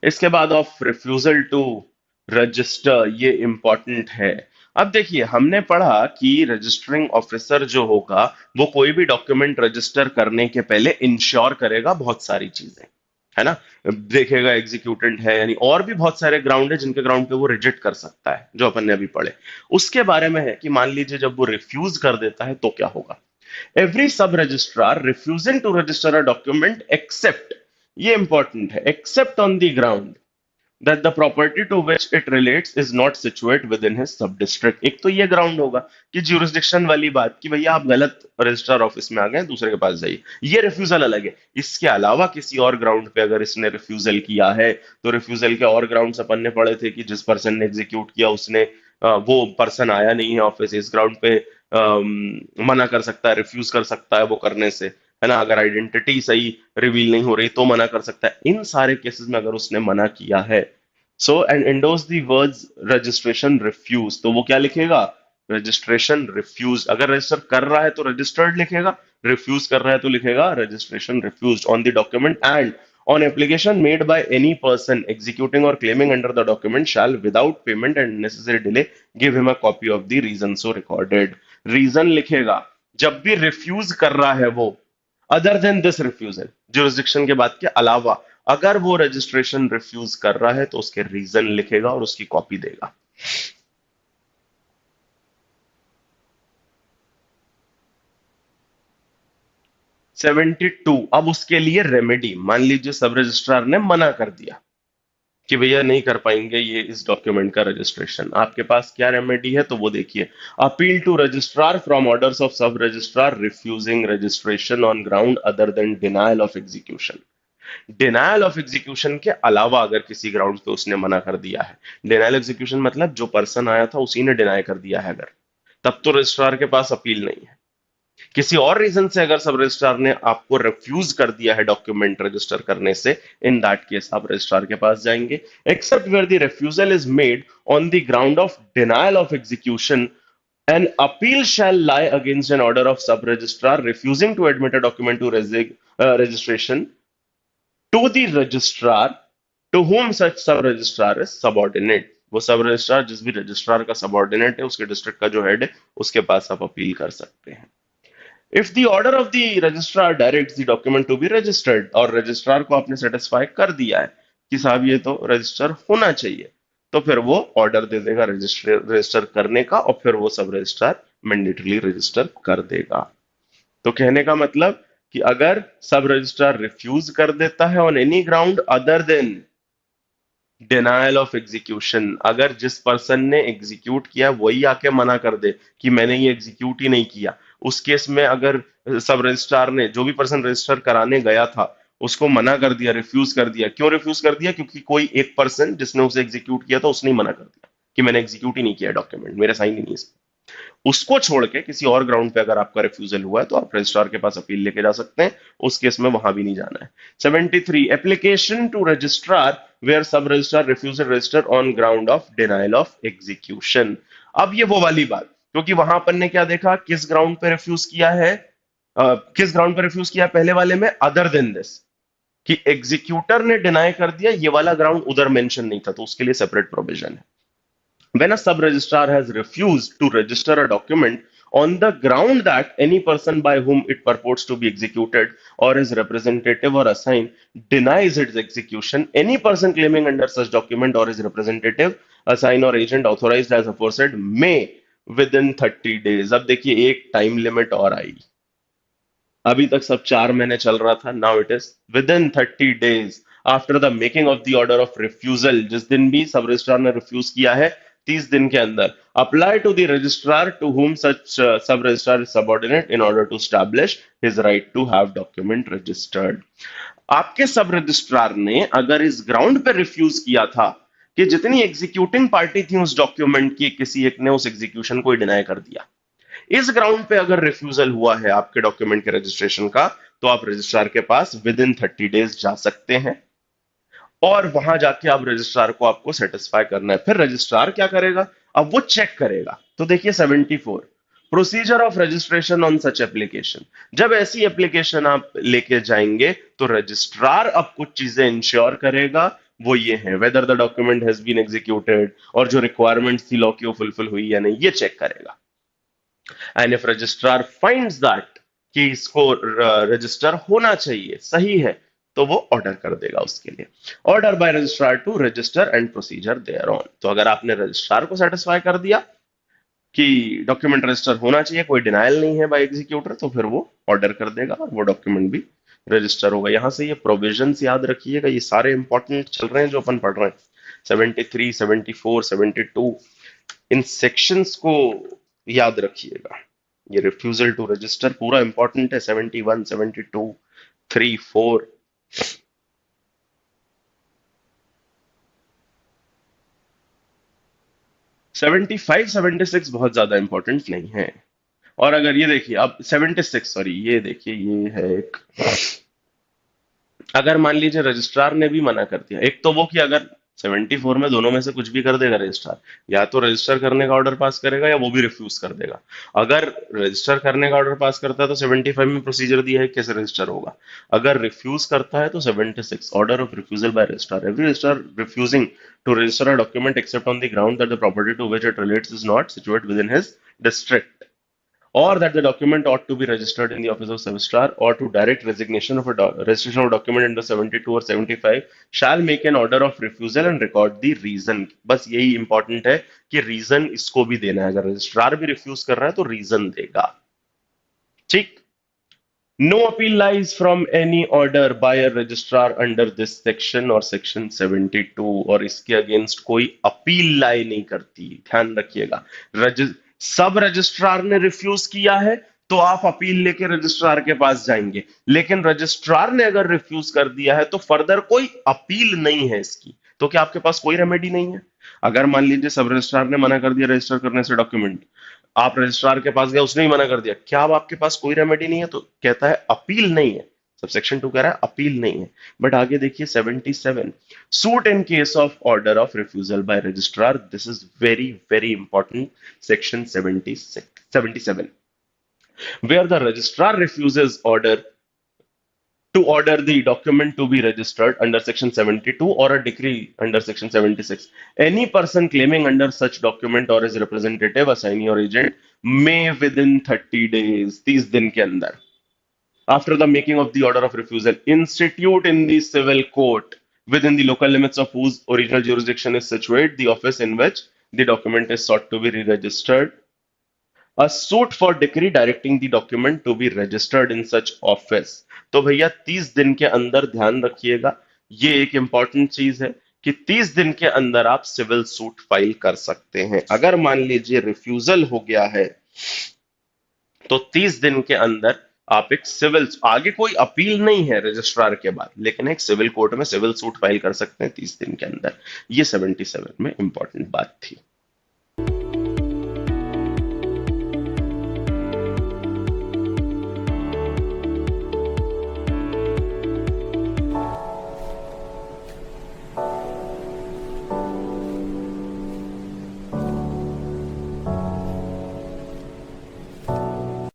इसके बाद of refusal to register, ये इंपॉर्टेंट है। अब देखिए, हमने पढ़ा कि रजिस्टरिंग ऑफिसर जो होगा वो कोई भी डॉक्यूमेंट रजिस्टर करने के पहले इंश्योर करेगा बहुत सारी चीजें, है ना। देखेगा एग्जीक्यूटेंट है, यानी और भी बहुत सारे ग्राउंड है जिनके ग्राउंड पे वो रिजेक्ट कर सकता है, जो अपन ने अभी पढ़े। उसके बारे में है कि मान लीजिए जब वो रिफ्यूज कर देता है तो क्या होगा। Every sub registrar refusing to register a document except, ये इंपॉर्टेंट है, except on the ground that the property to which it relates is not situate within his sub district। एक तो ये ग्राउंड होगा कि ज्यूरिसडिक्शन वाली बात, कि भैया आप गलत रजिस्ट्रार ऑफिस में आ गए, दूसरे के पास जाइए, ये रिफ्यूजल अलग है। इसके अलावा किसी और ग्राउंड पे अगर इसने रिफ्यूजल किया है, तो रिफ्यूजल के और ग्राउंड्स अपन ने पढ़े थे कि जिस पर्सन ने एग्जीक्यूट किया उसने वो पर्सन आया नहीं है ऑफिस, इस ग्राउंड पे मना कर सकता है, रिफ्यूज कर सकता है वो करने से, है ना। अगर आइडेंटिटी सही रिवील नहीं हो रही तो मना कर सकता है। इन सारे केसेस में अगर उसने मना किया है, so and endorse the words registration refuse, तो वो क्या लिखेगा, रजिस्ट्रेशन रिफ्यूज। अगर रजिस्टर कर रहा है तो रजिस्टर्ड लिखेगा, रिफ्यूज कर रहा है तो लिखेगा registration refuse on the document and on application made by any person executing or claiming under the document shall without payment and necessary delay give him a copy of the reason so recorded। Reason लिखेगा जब भी refuse कर रहा है वो, other than this refusal, jurisdiction के बाद के अलावा, अगर वो रजिस्ट्रेशन रिफ्यूज कर रहा है तो उसके रीजन लिखेगा और उसकी कॉपी देगा। 72, अब उसके लिए रेमेडी, मान लीजिए सब रजिस्ट्रार ने मना कर दिया कि भैया नहीं कर पाएंगे ये इस डॉक्यूमेंट का रजिस्ट्रेशन, आपके पास क्या रेमेडी है, तो वो देखिए, appeal to registrar from orders of sub registrar refusing registration on ground other than denial of execution. Denial of execution के अलावा अगर किसी ग्राउंड पे उसने मना कर दिया है, डिनायल एग्जीक्यूशन मतलब जो पर्सन आया था उसी ने डिनाई कर दिया है अगर, तब तो रजिस्ट्रार के पास अपील नहीं है। किसी और रीजन से अगर सब रजिस्ट्रार ने आपको रिफ्यूज कर दिया है डॉक्यूमेंट रजिस्टर करने से, इन दैट केस आप रजिस्ट्रार के पास जाएंगे। Except where the refusal is made on the ground of denial of execution, an appeal shall lie against an order of sub registrar refusing to admit a document to registration to the registrar to whom such sub registrar is subordinate। वो सब registrar जिस भी registrar का subordinate है, उसके district का जो head है, उसके पास आप अपील कर सकते हैं। If the order of the registrar directs the document to be registered, और रजिस्ट्रार को आपने सेटिस्फाई कर दिया है कि साहब ये तो रजिस्टर होना चाहिए, तो फिर वो ऑर्डर दे देगा रजिस्टर करने का, और फिर वो सब रजिस्ट्रार मैंडेटरली रजिस्टर कर देगा। तो कहने का मतलब कि अगर सब रजिस्ट्रार रिफ्यूज कर देता है on any ground other than denial of execution, अगर जिस पर्सन ने एग्जीक्यूट किया वही आके मना कर दे कि मैंने ये एग्जीक्यूट ही नहीं किया, उस केस में अगर सब रजिस्ट्रार ने, जो भी पर्सन रजिस्टर कराने गया था, उसको मना कर दिया, रिफ्यूज कर दिया। क्यों रिफ्यूज कर दिया? क्योंकि कोई एक पर्सन जिसने उसे एग्जीक्यूट किया था उसने ही मना कर दिया कि मैंने एग्जीक्यूट ही नहीं किया डॉक्यूमेंट, मेरा साइन ही नहीं है इस पे। उसको छोड़ के किसी और ग्राउंड पे अगर आपका रिफ्यूजल हुआ है तो आप रजिस्ट्रार के पास अपील लेके जा सकते हैं, उस केस में वहां भी नहीं जाना है। 73, application to registrar where sub registrar refuse register on ground of denial of execution. अब ये वो वाली बात, क्योंकि वहां अपन ने क्या देखा, किस ग्राउंड पे रिफ्यूज किया है, किस ग्राउंड पे रिफ्यूज किया पहले वाले में, अदर देन दिस, कि एग्जीक्यूटर ने डिनाई कर दिया, ये वाला ग्राउंड उधर मेंशन नहीं था, तो उसके लिए सेपरेट प्रोविजन है। When a sub-registrar has refused to register a document on the ground that any person by whom it purports to be executed or his representative or assign denies its execution, any person claiming under such document or his representative, assign or agent authorized as aforesaid may within 30 days। अब देखिए एक time limit और आई, अभी तक सब 4 महीने चल रहा था, now it is with in 30 days after the making of the order of refusal. जिस दिन भी सब रजिस्ट्रार ने रिफ्यूज किया है, 30 दिन के अंदर apply to the registrar to whom such sub registrar is subordinate in order to establish his right to have document registered. आपके सब रजिस्ट्रार ने अगर इस ग्राउंड पे रिफ्यूज किया था कि जितनी एग्जीक्यूटिंग पार्टी थी उस डॉक्यूमेंट की, किसी एक ने उस एग्जीक्यूशन को डिनाई कर दिया, इस ग्राउंड पे अगर रिफ्यूजल हुआ है आपके डॉक्यूमेंट के रजिस्ट्रेशन का, तो आप रजिस्ट्रार के पास विद इन 30 days जा सकते हैं, और वहां जाके आप रजिस्ट्रार को आपको सेटिस्फाई करना है। फिर रजिस्ट्रार क्या करेगा, अब वो चेक करेगा। तो देखिए 74, procedure of registration on such application. जब ऐसी एप्लीकेशन आप लेके जाएंगे तो रजिस्ट्रार अब कुछ चीजें इंश्योर करेगा, वो ये है, whether the document has been executed, और जो रिक्वायरमेंट्स थी लॉ की वो फुलफिल हुई या नहीं, ये चेक करेगा। And if registrar finds that कि इसको रजिस्टर होना चाहिए, सही है, तो वो ऑर्डर कर देगा उसके लिए। Order by registrar to register and procedure there on. तो अगर आपने रजिस्ट्रार को सेटिस्फाई कर दिया कि डॉक्यूमेंट रजिस्टर होना चाहिए, कोई डिनायल नहीं है बाय एग्जीक्यूटर, तो फिर वो ऑर्डर कर देगा और वो डॉक्यूमेंट भी रजिस्टर होगा। यहां से ये प्रोविजंस याद रखिएगा, ये सारे इंपॉर्टेंट चल रहे हैं जो अपन पढ़ रहे हैं, 73, 74, 72, इन सेक्शंस को याद रखिएगा। ये रिफ्यूजल टू रजिस्टर पूरा इंपॉर्टेंट है, 71, 72, 3, 4। 75, 76 बहुत ज्यादा इंपॉर्टेंट नहीं है। और अगर ये देखिए अब 76, सॉरी, ये देखिए, ये है एक, अगर मान लीजिए रजिस्ट्रार ने भी मना कर दिया, एक तो वो कि अगर 74 में दोनों में से कुछ भी कर देगा रजिस्ट्रार, या तो रजिस्टर करने का ऑर्डर पास करेगा या वो भी रिफ्यूज कर देगा। अगर रजिस्टर करने का ऑर्डर पास करता है तो 75 में प्रोसीजर दिया है कैसे रजिस्टर होगा। अगर रिफ्यूज करता है तो 76, order of refusal by registrar. Every registrar refusing to register a document except on the ground that the property to which it relates is not situated within his district, or that the document ought to be registered in the office of registrar, or to direct resignation of a registration of document under 72 or 75, shall make an order of refusal and record the reason। बस यही important है कि reason इसको भी देना है, अगर registrar भी रिफ्यूज कर रहा है तो रीजन देगा। ठीक। No appeal lies from any order by a registrar under this section और सेक्शन 72, और इसके अगेंस्ट कोई अपील लाई नहीं करती, ध्यान रखिएगा। सब रजिस्ट्रार ने रिफ्यूज किया है तो आप अपील लेके रजिस्ट्रार के पास जाएंगे, लेकिन रजिस्ट्रार ने अगर रिफ्यूज कर दिया है तो फर्दर कोई अपील नहीं है इसकी, तो क्या आपके पास कोई रेमेडी नहीं है। अगर मान लीजिए सब रजिस्ट्रार ने मना कर दिया रजिस्टर करने से डॉक्यूमेंट, आप रजिस्ट्रार के पास गए, उसने ही मना कर दिया, क्या अब आपके पास कोई रेमेडी नहीं है, तो कहता है अपील नहीं है। सब सेक्शन 2 कह रहा है अपील नहीं है। बट आगे देखिए 77, suit in case of order of refusal by registrar, this is very very important, section 76, 77, where the registrar refuses order to order the document to be registered under section 72 or a decree under section 76, any person claiming under such document or his representative, assignee or agent may within 30 days, 30 दिन के अंदर, after the making of the order of refusal, institute in the civil court within the local limits of whose original jurisdiction is situated the office in which the document is sought to be re-registered, a suit for decree directing the document to be registered in such office। तो भैया 30 दिन के अंदर, ध्यान रखिएगा, ये एक important चीज है कि 30 दिन के अंदर आप सिविल सूट फाइल कर सकते हैं। अगर मान लीजिए रिफ्यूजल हो गया है तो 30 दिन के अंदर आप एक सिविल, आगे कोई अपील नहीं है रजिस्ट्रार के बाद, लेकिन एक सिविल कोर्ट में सिविल सूट फाइल कर सकते हैं 30 दिन के अंदर। ये 77 में इंपॉर्टेंट बात थी।